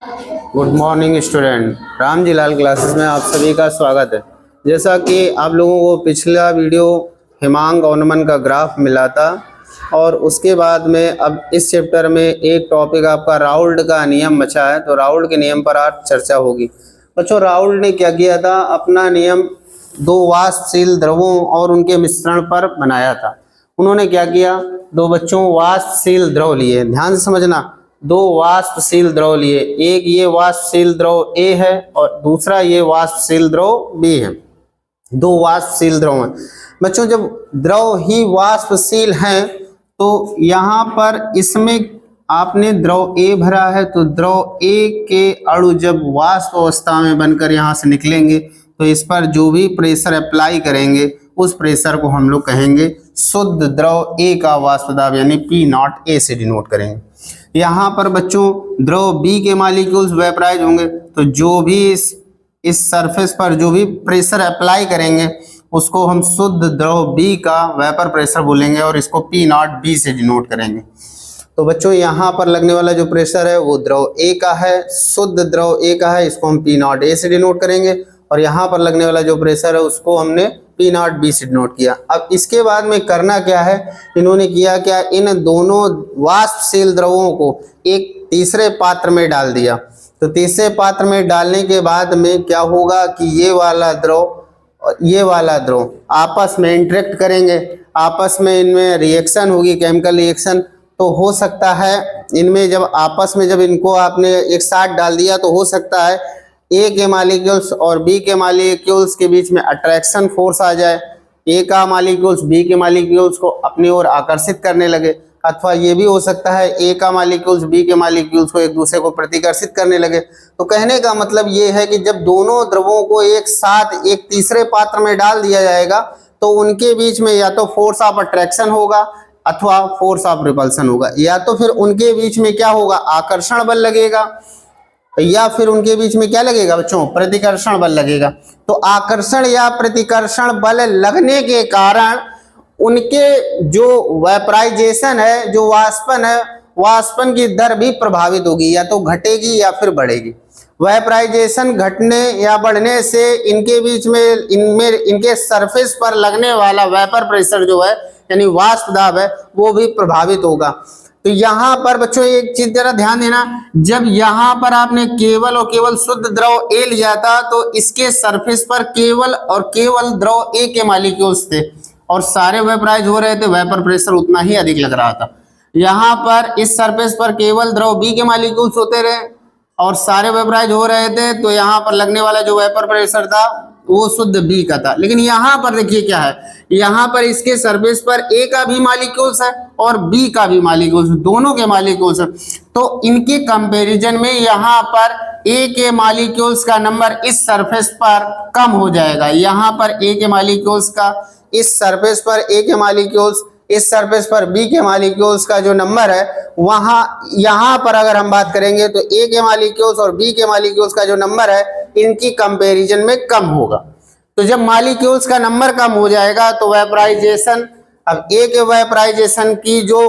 Good morning student, Ram ji लाल classes में आप सभी का स्वागत है। जैसा कि आप लोगों को पिछला वीडियो हिमांक औनमन का ग्राफ मिला था और उसके बाद में अब इस चैप्टर में एक टॉपिक आपका राउल्ट का नियम बचा है, तो राउल्ट के नियम पर आज चर्चा होगी। बच्चों, राउल्ट ने क्या किया था, अपना नियम दो वाष्पशील द्रवों और उनके मिश्रण पर बनाया था। उन्होंने क्या किया, दो बच्चों वाष्पशील द्रव लिए, ध्यान से समझना, दो वाष्पशील द्रव लिए, एक ये वाष्पशील द्रव A है और दूसरा ये वाष्पशील द्रव B है। दो वाष्पशील द्रव हैं बच्चों। जब द्रव ही वाष्पशील हैं तो यहाँ पर इसमें आपने द्रव A भरा है, तो द्रव A के अणु जब वाष्प अवस्था में बनकर यहाँ से निकलेंगे तो इस पर जो भी प्रेशर अप्लाई करेंगे उस प्रेशर को हम लोग कहेंगे शुद्ध द्रव A का वाष्प दाब, यानी P0 A से डिनोट करेंगे। यहाँ पर बच्चों द्रव B के मॉलिक्यूल्स वेपराइज होंगे, तो जो भी इस सरफेस पर जो भी प्रेशर अप्लाई करेंगे उसको हम शुद्ध द्रव B का वेपर प्रेशर बोलेंगे और इसको P0 B से डिनोट करेंगे। तो बच्चों यहाँ पर लगने वाला जो प्रेशर है वो द्रव A का है, शुद्ध द्रव A का है, इसको हम P0 A से डिनोट करेंगे। और यहाँ पर लगने वाला जो प्रेशर है उसको हमने P0 B से डिनोट किया। अब इसके बाद में करना क्या है, इन्होंने किया क्या, इन दोनों वाष्पशील द्रवों को एक तीसरे पात्र में डाल दिया। तो तीसरे पात्र में डालने के बाद में क्या होगा कि ये वाला द्रव और ये वाला द्रव आपस में इंटरेक्ट करेंगे, आपस में इनमें रिएक्शन होगी, केमिकल रिएक्शन। तो हो सकता है इनमें जब आपस में जब इनको आपने एक साथ डाल दिया तो हो सकता है ए के मॉलिक्यूल्स और बी के मॉलिक्यूल्स के बीच में अट्रैक्शन फोर्स आ जाए, ए का मॉलिक्यूल्स बी के मॉलिक्यूल्स को अपनी ओर आकर्षित करने लगे, अथवा ये भी हो सकता है ए का मॉलिक्यूल्स बी के मॉलिक्यूल्स को एक दूसरे को प्रतिकर्षित करने लगे। तो कहने का मतलब ये है कि जब दोनों द्रवों को एक साथ एक तीसरे पात्र में डाल दिया जाएगा तो उनके बीच में या तो फोर्स ऑफ अट्रैक्शन होगा अथवा फोर्स ऑफ रिपल्सन होगा, या तो फिर उनके बीच में क्या होगा, आकर्षण बल लगेगा, या फिर उनके बीच में क्या लगेगा बच्चों, प्रतिकर्षण बल लगेगा। तो आकर्षण या प्रतिकर्षण बल लगने के कारण उनके जो वेपराइजेशन है, जो वाष्पन है, वाष्पन की दर भी प्रभावित होगी, या तो घटेगी या फिर बढ़ेगी। वेपराइजेशन घटने या बढ़ने से इनके बीच में इनके सरफेस पर लगने वाला वेपर प्रेशर जो है यानी वाष्प दाब है वो भी प्रभावित होगा। तो यहाँ पर बच्चों एक चीज जरा ध्यान देना, जब यहाँ पर आपने केवल और केवल शुद्ध द्रव A लिया था तो इसके सरफेस पर केवल और केवल द्रव A के मॉलिक्यूल्स थे और सारे वेपराइज हो रहे थे, वेपर प्रेशर उतना ही अधिक लग रहा था। यहाँ पर इस सरफेस पर केवल द्रव B के मॉलिक्यूल्स होते रहे और सारे वेपराइज हो रहे थे, तो यहाँ पर लगने वाला जो वेपर प्रेशर था वो शुद्ध B का था। लेकिन यहाँ पर देखिए क्या है, यहाँ पर इसके सरफेस पर A का भी मॉलिक्यूल्स है और B का भी मॉलिक्यूल्स, दोनों के मॉलिक्यूल्स है। तो इनके कंपैरिजन में यहाँ पर A के मॉलिक्यूल्स का नंबर इस सरफेस पर कम हो जाएगा। यहाँ पर A के मॉलिक्यूल्स का इस सरफेस पर A के मॉलिक्यूल्स, इस सरफेस पर B के मॉलिक्यूल्स का जो नंबर है वहां यहाँ पर अगर हम बात करेंगे तो A के मॉलिक्यूल्स और B के मॉलिक्यूल्स का जो नंबर है इनकी कंपैरिजन में कम होगा। तो जब मॉलिक्यूल्स का नंबर कम हो जाएगा तो वेपराइजेशन, अब A के वेपराइजेशन की जो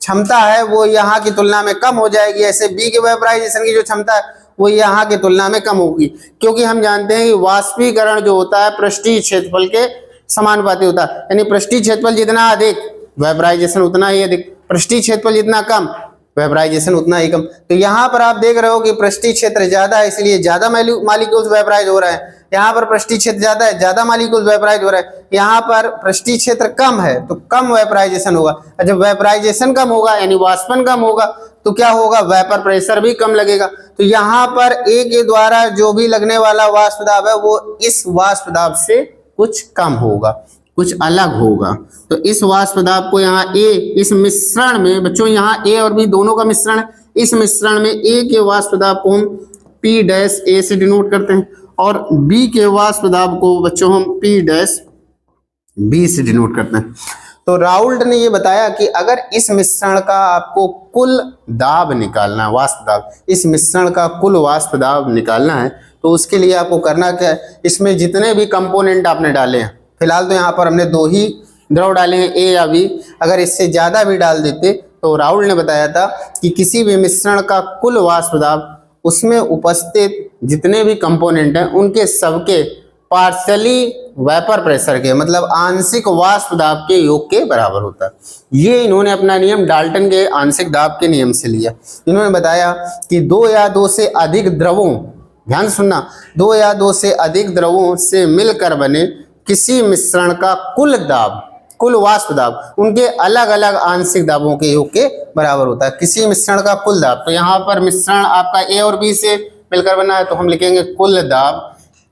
क्षमता है वो यहाँ की तुलना में कम हो जाएगी, ऐसे B के वेपराइजेशन की जो क्षमता है वो यहाँ की तुलना में कम होगी, क्योंकि हम जानते हैं कि वाष्पीकरण जो होता है पृष्ठीय क्षेत्रफल के समानुपाती होता है, यानी पृष्ठीय क्षेत्रफल जितना अधिक वेपराइजेशन उतना ही अधिक, पृष्ठीय क्षेत्रफल जितना कम वेपराइजेशन उतना ही कम। तो यहाँ पर आप देख रहे हो कि पृष्ठीय क्षेत्र ज्यादा है इसलिए ज्यादा मॉलिक्यूल्स वेपराइज हो रहे हैं, यहाँ पर पृष्ठीय क्षेत्र ज्यादा है ज्यादा मॉलिक्यूल्स वेपराइज हो रहे हैं, यहाँ पर पृष्ठीय क्षेत्र कम है तो कम वेपराइजेशन होगा। जब वेपराइजेशन कम होगा यानी वाष्पन कम होगा तो क्या होगा, वेपर प्रेशर भी कम लगेगा। तो यहाँ पर A के द्वारा जो भी लगने वाला वाष्प दाब है वो इस वाष्प दाब से कुछ कम होगा, कुछ अलग होगा। तो इस वाष्प दाब को यहाँ A इस मिश्रण में बच्चों, यहाँ A और B दोनों का मिश्रण है, इस मिश्रण में A के वाष्प दाब को हम P' A से डिनोट करते हैं और B के वाष्प दाब को बच्चों हम P' B से डिनोट करते हैं। तो राउल्ट ने ये बताया कि अगर इस मिश्रण का आपको कुल दाब निकालना है, वाष्प दाब, इस मिश्रण का कुल वाष्प दाब निकालना है तो उसके लिए आपको करना क्या है, इसमें जितने भी कंपोनेंट आपने डाले हैं, फिलहाल तो यहाँ पर हमने दो ही द्रव डाले हैं A या B, अगर इससे ज्यादा भी डाल देते तो राउल्ट ने बताया था कि किसी भी मिश्रण का कुल वाष्प दाब उसमें उपस्थित जितने भी कंपोनेंट हैं उनके सबके पार्शियली वेपर प्रेशर के मतलब आंशिक वाष्प दाब के योग के बराबर होता है। ये इन्होंने अपना नियम डाल्टन के आंशिक दाब के नियम से लिया। इन्होंने बताया कि दो या दो से अधिक द्रवों, ध्यान सुनना, दो या दो से अधिक द्रवों से मिलकर बने किसी मिश्रण का कुल दाब, कुल वाष्प दाब उनके अलग अलग आंशिक दाबों के योग के बराबर होता है। किसी मिश्रण का कुल दाब, तो यहाँ पर मिश्रण आपका ए और बी से मिलकर बना है तो हम लिखेंगे कुल दाब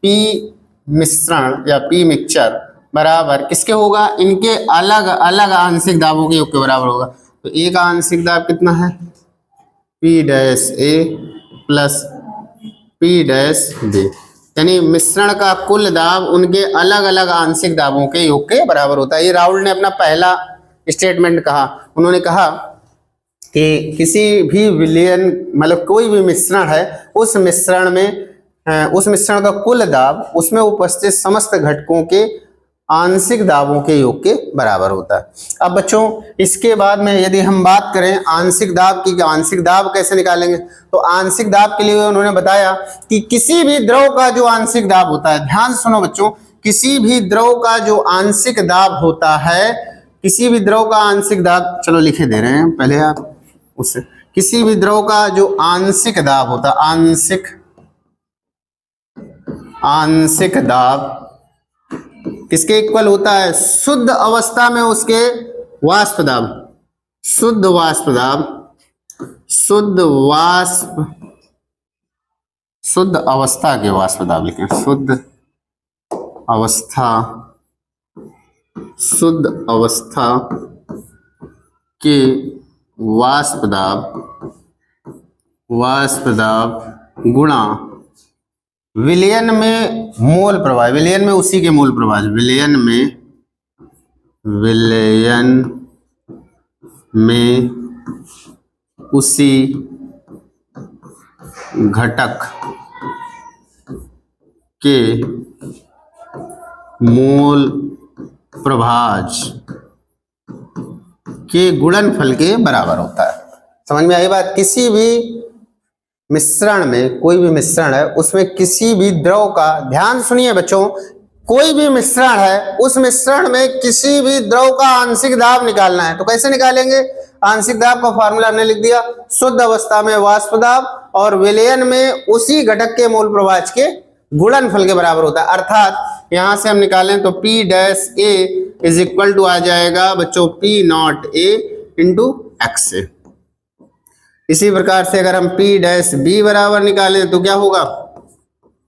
पी मिश्रण या पी मिक्सचर बराबर किसके होगा, इनके अलग अलग आंशिक दाबों के योग के बराबर होगा। तो ए का आंशिक दाब कितना है, पी डैश ए प्लस पी डैश बी, यानी मिश्रण का कुल दाब उनके अलग अलग आंशिक दाबों के योग के बराबर होता है। ये राउल ने अपना पहला स्टेटमेंट कहा। उन्होंने कहा कि किसी भी विलयन मतलब कोई भी मिश्रण है उस मिश्रण का कुल दाब उसमें उपस्थित समस्त घटकों के आंशिक दाबों के योग के बराबर होता है। अब बच्चों इसके बाद में यदि हम बात करें आंशिक दाब की, आंशिक दाब कैसे निकालेंगे, तो आंशिक दाब के लिए उन्होंने बताया कि किसी भी द्रव का जो आंशिक दाब होता है, ध्यान सुनो बच्चों, किसी भी द्रव का जो आंशिक दाब होता है, किसी भी द्रव का आंशिक दाब, चलो लिखे दे रहे हैं पहले आप उससे, किसी भी द्रव का जो आंशिक दाब होता है, आंशिक दाब किसके इक्वल होता है, शुद्ध अवस्था में उसके वाष्प दाब, शुद्ध वाष्प दाब, शुद्ध अवस्था के वाष्प दाब लिखें, शुद्ध अवस्था के वाष्प दाब गुणा विलयन में मोल प्रवाह, विलयन में उसी के मोल प्रवाह, विलयन में उसी घटक के मोल प्रभाज के गुणनफल के बराबर होता है। समझ में आई बात। किसी भी मिश्रण में, कोई भी मिश्रण है उसमें किसी भी द्रव का, ध्यान सुनिए बच्चों, कोई भी मिश्रण है उस मिश्रण में किसी भी द्रव का आंशिक दाब निकालना है तो कैसे निकालेंगे, आंशिक दाब का फार्मूला हमने लिख दिया, शुद्ध अवस्था में वाष्प दाब और विलयन में उसी घटक के मोल प्रभाज के गुणनफल के बराबर होता है। अर्थात यहां से हम निकालें तो P dash A is equal to आ जाएगा बच्चों P not A into x. इसी प्रकार से अगर हम P डैश B बराबर निकालें तो क्या होगा,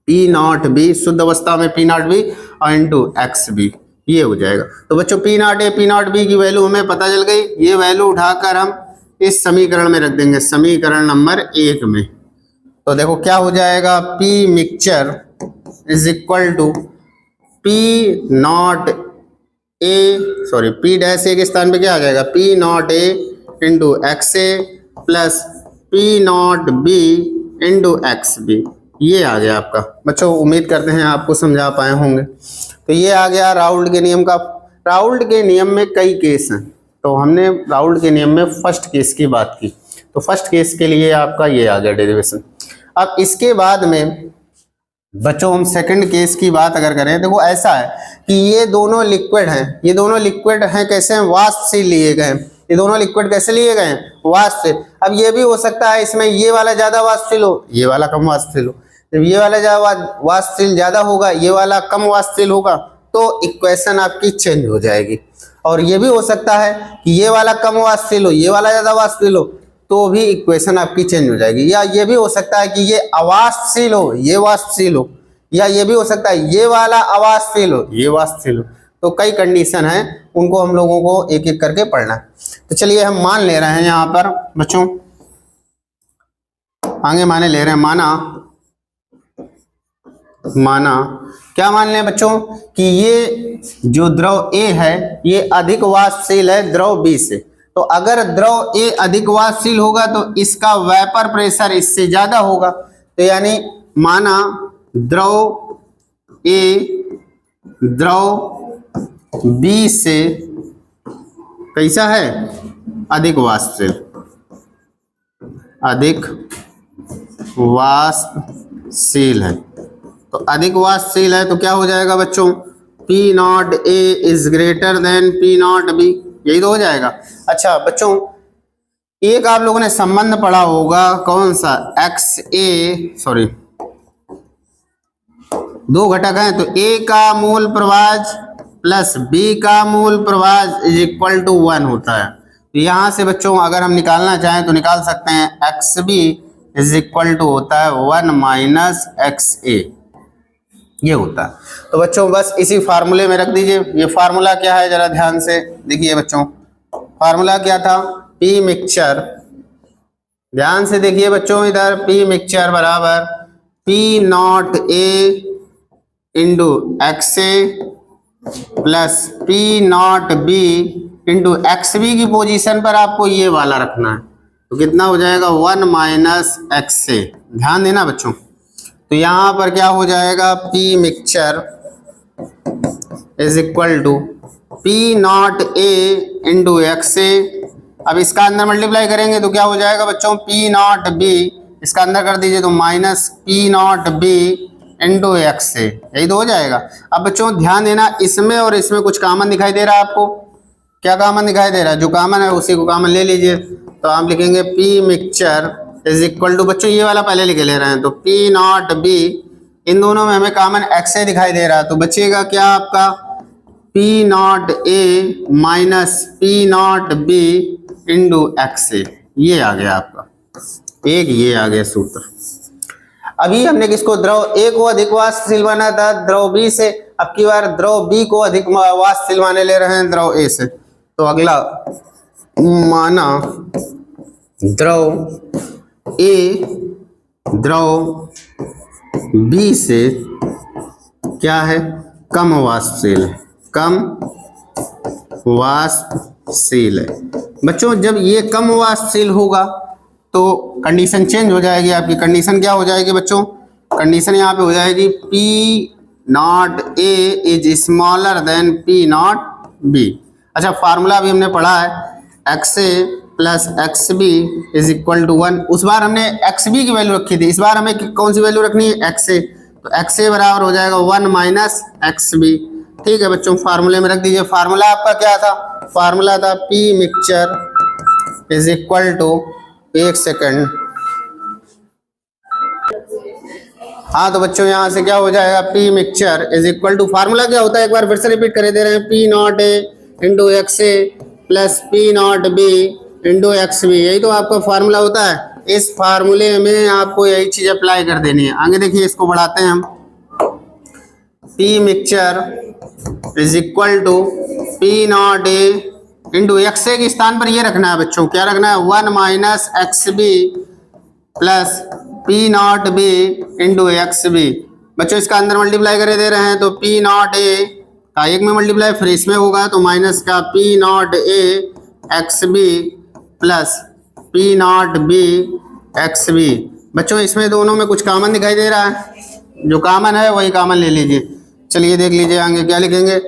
P नॉट B, शुद्ध अवस्था में P नॉट B और इंटू एक्स बी, ये हो जाएगा। तो बच्चों P not A P not B की वैल्यू हमें पता चल गई। ये वैल्यू उठाकर हम इस समीकरण में रख देंगे, समीकरण नंबर 1 में। तो देखो क्या हो जाएगा, P mixture is equal to P not A, sorry P dash A के स्थान पे क्या आ जाएगा, P not A into X A plus P not B into X B, ये आ गया आपका। बच्चों उम्मीद करते हैं आपको समझा पाए होंगे। तो ये आ गया राउल्ट के नियम का। राउल्ट के नियम में कई केस हैं, तो हमने राउल्ट के नियम में फर्स्ट केस की बात की, तो फर्स्ट केस के लिए आपका ये आ गया डेरिवेशन। अब इसके बाद में बच्चों हम सेकंड केस की बात अगर करें, देखो ऐसा है कि ये दोनों लिक्विड हैं, ये दोनों लिक्विड हैं कैसे हैं, वाष्प से लिए गए हैं। ये दोनों लिक्विड कैसे लिए गए हैं, वाष्प से। अब ये भी हो सकता है इसमें ये वाला ज्यादा वाष्पशील हो, ये वाला कम वाष्पशील हो। जब ये वाला वाष्पशील ज्यादा होगा, ये वाला कम वाष्पशील होगा, तो इक्वेशन आपकी चेंज हो जाएगी। और ये भी हो सकता है कि ये वाला कम वाष्पशील हो, ये वाला ज्यादा वाष्पशील हो, तो भी इक्वेशन आपकी चेंज हो जाएगी। या ये भी हो सकता है कि ये अवाष्पशील हो, ये वाष्पशील हो, या ये भी हो सकता है ये वाला अवाष्पशील हो, ये वाष्पशील हो। तो कई कंडीशन है, उनको हम लोगों को एक एक करके पढ़ना है। तो चलिए हम मान ले रहे हैं यहाँ पर बच्चों, आगे माने ले रहे हैं, माना क्या मान लें बच्चों कि ये जो द्रव A है ये अधिक वाष्पशील है द्रव B से। तो अगर द्रव A अधिक वाष्पशील होगा तो इसका वेपर प्रेशर इससे ज्यादा होगा। तो यानी माना द्रव A द्रव B से कैसा है, अधिक वाष्पशील, अधिक वाष्पशील है। तो अधिक वाष्पशील है तो क्या हो जाएगा बच्चों, P not A is greater than P not B, यही तो हो जाएगा। अच्छा बच्चों, एक आप लोगों ने संबंध पढ़ा होगा, कौन सा, दो घटक हैं तो A का मूल प्रवाह प्लस B का मूल प्रवाह इज इक्वल टू 1 होता है। तो यहाँ से बच्चों अगर हम निकालना चाहें तो निकाल सकते हैं, XB इज इक्वल टू होता है 1 माइनस XA, ये होता है। तो बच्चों बस इसी फार्मूले में रख दीजिए। ये फार्मूला क्या है जरा ध्यान से देखिए बच्चों, फार्मूला क्या था, P मिक्सचर, ध्यान से देखिए बच्चों इधर, P मिक्सचर बराबर P not A into XA plus P not B into XB की पोजीशन पर आपको ये वाला रखना है, तो कितना हो जाएगा 1 माइनस XA, ध्यान देना बच्चों। तो यहाँ पर क्या हो जाएगा, P mixture is equal to P not A into XA, अब इसका अंदर मल्टीप्लाई करेंगे तो क्या हो जाएगा बच्चों, P नॉट B, इसका अंदर कर दीजिए तो minus P not B into XA, यही तो हो जाएगा। अब बच्चों ध्यान देना, इसमें और इसमें कुछ कॉमन दिखाई दे रहा है आपको, क्या कॉमन दिखाई दे रहा है, जो कॉमन है उसी को कॉमन ले लीजिए। तो आप लिखेंगे P mixture is equal to, बच्चों ये वाला पहले लिखे ले रहे हैं, तो P नॉट B, इन दोनों में हमें कॉमन XA दिखाई दे रहा है, तो बचेगा क्या आपका P not A minus P not B into XA, ये आ गया आपका एक, ये आ गया सूत्र। अभी हमने किसको, द्रव A को अधिक वाष्पशील बना था द्रव B से, अब की बार द्रव B को अधिक वाष्पशील माने ले रहे हैं द्रव A से। तो अगला माना द्रव A द्रव B से क्या है, कम वाष्पशील है, कम वाष्पशील है। बच्चों जब ये कम वाष्पशील होगा तो कंडीशन चेंज हो जाएगी, आपकी कंडीशन क्या हो जाएगी बच्चों, कंडीशन यहाँ पे हो जाएगी P not A is smaller than P not B। अच्छा फार्मूला भी हमने पढ़ा है, XA plus XB is equal to 1, उस बार हमने XB की वैल्यू रखी थी, इस बार हमें कौन सी वैल्यू रखनी है, XA, तो XA बराबर हो जाएगा 1 माइनस XB। ठीक है बच्चों, फार्मूले में रख दीजिए। फार्मूला आपका क्या था, फार्मूला था P mixture is equal to, एक सेकंड, हाँ तो बच्चों यहाँ से क्या हो जाएगा, P mixture is equal to, formula क्या होता है एक बार फिर से रिपीट करे दे रहे हैं, P not A into XA plus P not B into XB, यही तो आपका फार्मूला होता है। इस फार्मूले में आपको यही चीज अप्लाई कर देनी है। आगे देखिए इसको बढ़ाते हैं हम, P mixture is equal to P not A into XA के स्थान पर ये रखना है बच्चों, क्या रखना है, 1 minus XB plus P not B into XB। बच्चों इसका अंदर मल्टीप्लाई करे दे रहे हैं तो P नॉट A का एक में मल्टीप्लाई फिर इसमें होगा तो माइनस का P not A XB plus P not B XB। बच्चों इसमें दोनों में कुछ कॉमन दिखाई दे रहा है, जो कॉमन है वही कॉमन ले लीजिए। चलिए देख लीजिए आगे क्या लिखेंगे,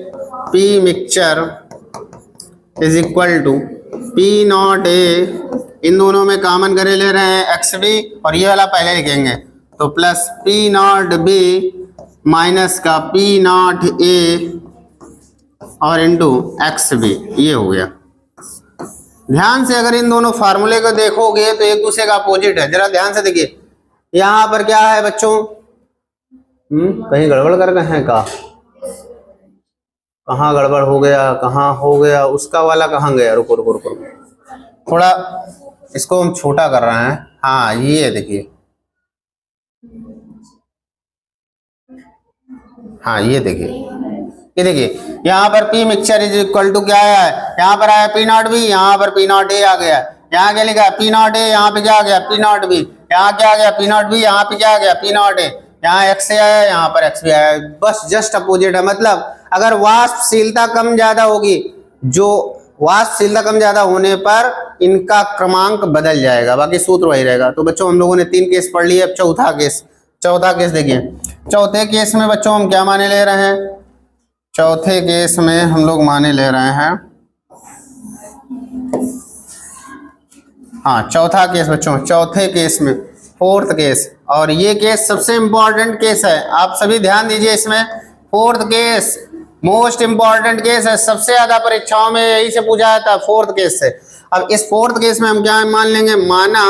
P mixture is equal to P not A, इन दोनों में कॉमन करे ले रहे हैं XB और ये वाला पहले लिखेंगे तो plus P not B minus का P नॉट A और इंटू XB, ये हो गया। ध्यान से अगर इन दोनों फार्मूले को देखोगे तो एक दूसरे का अपोजिट है, जरा ध्यान से देखिए। यहाँ पर क्या है बच्चों, कहीं गड़बड़ कर गए हैं का, कहाँ गड़बड़ हो गया, कहाँ हो गया, उसका वाला कहाँ गया, रुको रुको रुको, थोड़ा इसको हम छोटा कर रहे हैं। हाँ ये देखिए, हाँ ये देखिए, ये देखिए यहाँ पर P mixture is equal to क्या है, यहाँ पर आया P नॉट B, यहाँ पर P नॉट A आ गया, यहाँ क्या लिखा है P नॉट A, यहाँ पे क्या आ गया P नॉट B, यहाँ क्या आ गया P नॉट B, यहाँ पे क्या आ गया P नॉट A, यहाँ XA आया, यहाँ पर XB आया, बस जस्ट अपोजिट है। मतलब अगर वाष्पशीलता कम ज्यादा होगी, जो वाष्पशीलता कम ज्यादा होने पर इनका क्रमांक बदल जाएगा, बाकी सूत्र वही रहेगा। तो बच्चों हम लोगों ने 3 केस पढ़ लिए, अब चौथा केस देखिए। चौथे केस में बच्चों हम क्या माने ले रहे हैं, चौथे केस में हम लोग माने ले रहे हैं, हाँ चौथा केस बच्चों, चौथे केस में फोर्थ केस, और ये केस सबसे इंपॉर्टेंट केस है, आप सभी ध्यान दीजिए इसमें। Fourth case most important case है, सबसे ज्यादा परीक्षाओं में यही से पूछा जाता है, फोर्थ केस से। अब इस फोर्थ केस में हम क्या मान लेंगे, माना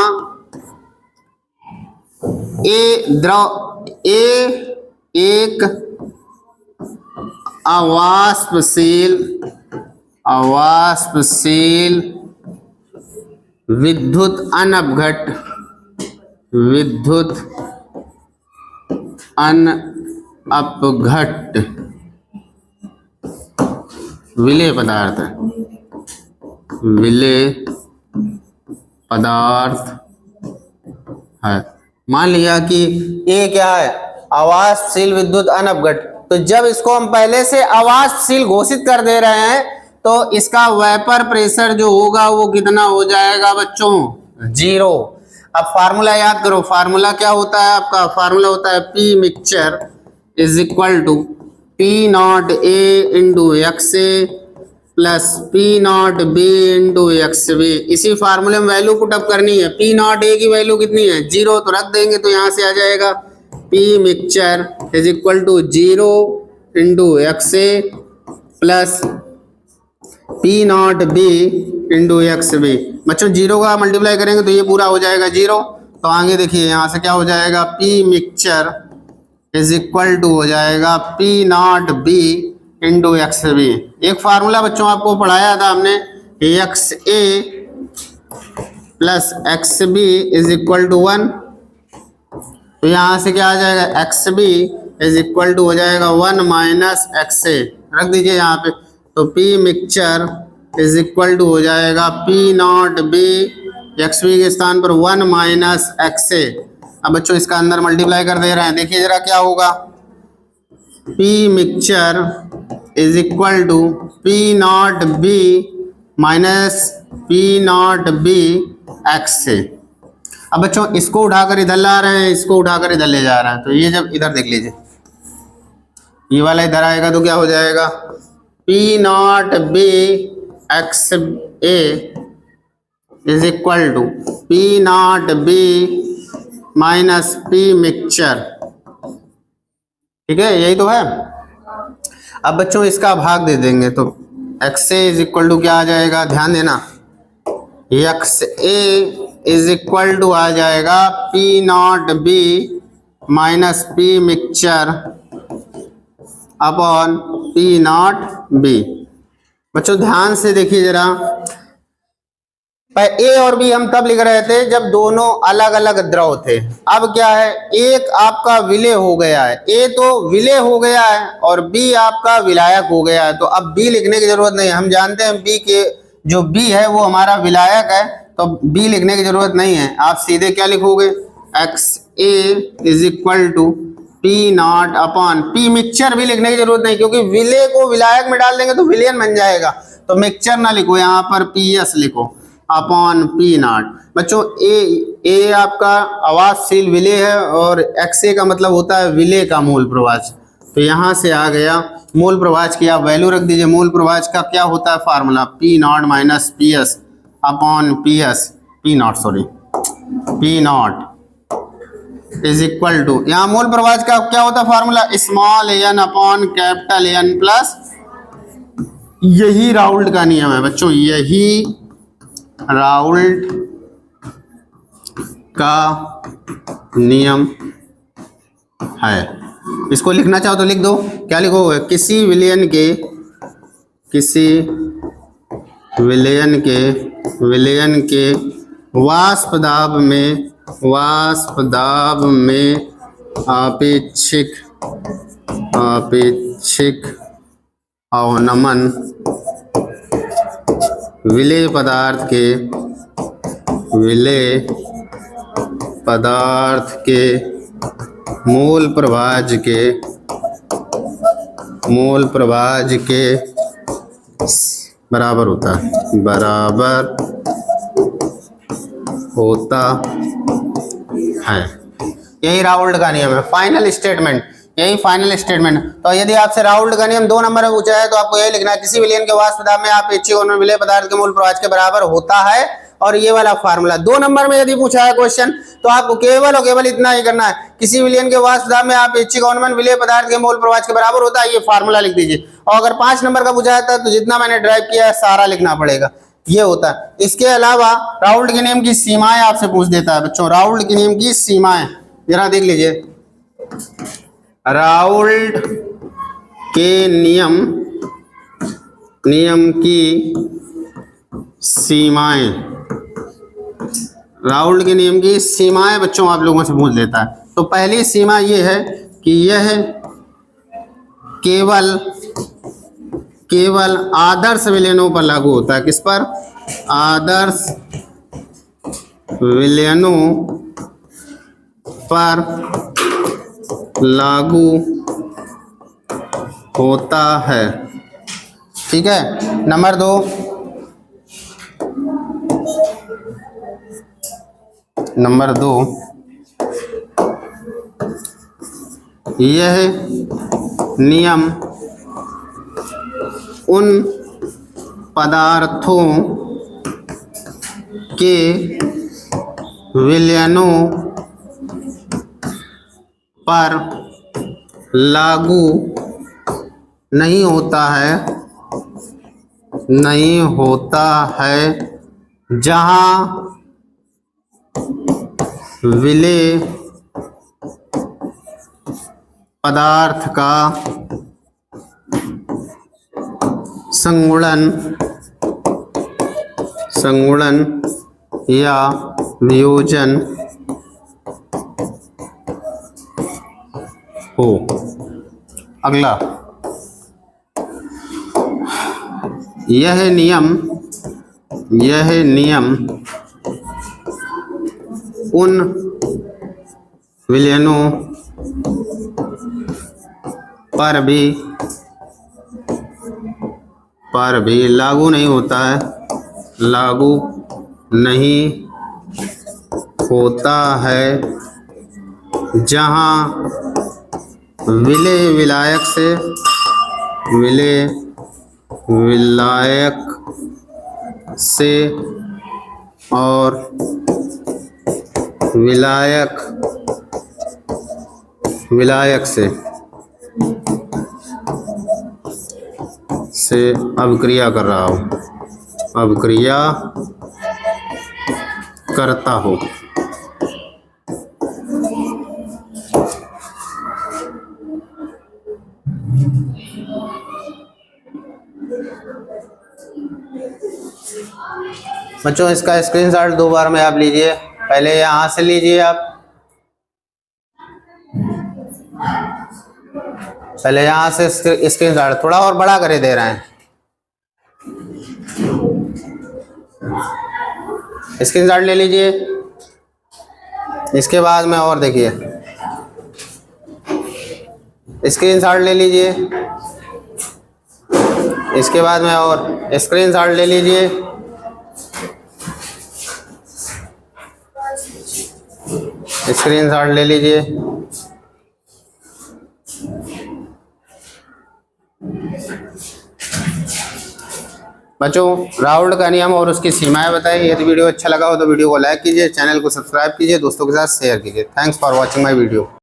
एक अवाष्पशील विद्युत अनअपघट विलेय पदार्थ है। मान लिया कि ये क्या है, अवाष्पशील विद्युत अनअपघट, तो जब इसको हम पहले से अवाष्पशील घोषित कर दे रहे हैं तो इसका वेपर प्रेशर जो होगा वो कितना हो जाएगा बच्चों, 0। अब फार्मूला याद करो, फार्मूला क्या होता है आपका, फार्मूला होता है P mixture is equal to P not A into X A plus P not B into X B. इसी फार्मूले में वैल्यू पुटअप करनी है। पी नॉट ए की वैल्यू कितनी है, 0, तो रख देंगे तो यहाँ से आ जाएगा P mixture is equal to 0 into X A plus P not B into X B. बच्चों 0 का मल्टीप्लाई करेंगे तो ये पूरा हो जाएगा 0, तो आगे देखिए यहाँ से क्या हो जाएगा, P mixture is equal to हो जाएगा P not B into X B. एक फार्मूला बच्चों आपको पढ़ाया था हमने, X A plus X B is equal to 1, तो यहाँ से क्या आ जाएगा, X B is equal to हो जाएगा 1 माइनस एक्स ए, रख दीजिए यहाँ पे, तो P mixture is equal to हो जाएगा P not B X B के स्थान पर 1 माइनस एक्स ए। अब बच्चों इसका अंदर मल्टीप्लाई कर दे रहे हैं, देखिए जरा क्या होगा, P mixture is equal to P not B minus P not B x A. अब बच्चों इसको उठाकर इधर ला रहे हैं, इसको उठाकर इधर ले जा रहे हैं, तो ये जब इधर देख लीजिए, ये वाला इधर आएगा तो क्या हो जाएगा, P not B x A is equal to P not B minus P mixture, ठीक है, यही तो है। अब बच्चों इसका भाग दे देंगे तो x A is equal to क्या आ जाएगा, ध्यान देना, x A is equal to आ जाएगा P not B minus P mixture upon P not B. बच्चों ध्यान से देखिए जरा, ए और बी हम तब लिख रहे थे जब दोनों अलग अलग द्रव थे। अब क्या है, एक आपका विलेय हो गया है, ए तो विलेय हो गया है और बी आपका विलायक हो गया है, तो अब बी लिखने की जरूरत नहीं है। हम जानते हैं बी के जो बी है वो हमारा विलायक है, तो बी लिखने की जरूरत नहीं है। आप सीधे क्या लिखोगे, X A is equal to P not upon P mixture भी लिखने की जरूरत नहीं, क्योंकि विलेय को विलायक में डाल देंगे तो विलेयन बन जाएगा, तो मिक्सचर ना लिखो, यहाँ पर पी एस लिखो अपॉन पी नॉट। बच्चों ए आपका अवाष्पशील विलेय है और एक्स ए का मतलब होता है विलेय का मूल प्रवाच, तो यहाँ से आ गया मूल प्रवाच की आप वैल्यू रख दीजिए। मूल प्रवाच का क्या होता है formula, P not minus P S upon P S, P not is equal to, यहाँ मूल प्रवाच का क्या होता है formula, small N upon capital N plus, यही राउल्ट का नियम है बच्चों, यही राउल्ट का नियम है। इसको लिखना चाहो तो लिख दो, क्या लिखोगे, किसी विलयन के वाष्प दाब में आपेक्षिक अवनमन विलेय पदार्थ के मूल प्रवाज के बराबर होता है। यही राउल्ट का नियम है, फाइनल स्टेटमेंट, यही फाइनल स्टेटमेंट। तो यदि आपसे राउल्ट का नियम 2 नंबर में पूछा है तो आपको यही लिखना है, किसी विलयन के वाष्प दाब में आपेक्षिक अवनमन विलेय पदार्थ के मूल प्रवाज के बराबर होता है और ये वाला फार्मूला। 2 नंबर में यदि पूछा है क्वेश्चन तो आपको केवल और केवल इतना ही करना है, किसी विलयन के वाष्प दाब में आप इच्छित अवनमन विलेय पदार्थ के मोल प्रवाह के बराबर होता है, ये फार्मूला लिख दीजिए। और अगर 5 नंबर का पूछा था तो जितना मैंने ड्राइव किया है सारा लिखना पड़ेगा, ये होता है। इसके अलावा राउल्ट के नियम की सीमाएं आपसे पूछ देता है बच्चों, राउल्ट के नियम की सीमाएं जरा देख लीजिए। राउल्ट के नियम की सीमाएं, राउल्ट के नियम की सीमाएं बच्चों आप लोगों से पूछ लेता है। तो पहली सीमा ये है कि यह केवल आदर्श विलयनों पर लागू होता है। किस पर? आदर्श विलयनों पर लागू होता है। ठीक है। नंबर 2, यह नियम उन पदार्थों के विलयनों पर लागू नहीं होता है जहां विलेय पदार्थ का संगुणन या वियोजन हो। अगला, यह नियम उन विलयनों पर भी लागू नहीं होता है जहां विलायक से और विलायक से अभिक्रिया कर रहा हो, अभिक्रिया करता हो। बच्चों इसका स्क्रीनशॉट 2 बार में आप लीजिए, पहले यहां से लीजिए, आप पहले यहां से स्क्रीनशॉट थोड़ा और बड़ा करे दे रहे हैं, स्क्रीनशॉट ले लीजिए। इसके बाद में और देखिए, स्क्रीनशॉट ले लीजिए, इसके बाद में और स्क्रीनशॉट ले लीजिए, स्क्रीनशॉट ले लीजिए। बच्चों राउल्ट का नियम और उसकी सीमाएं बताई। यदि वीडियो अच्छा लगा हो तो वीडियो को लाइक कीजिए, चैनल को सब्सक्राइब कीजिए, दोस्तों के साथ शेयर कीजिए। Thanks for watching my video.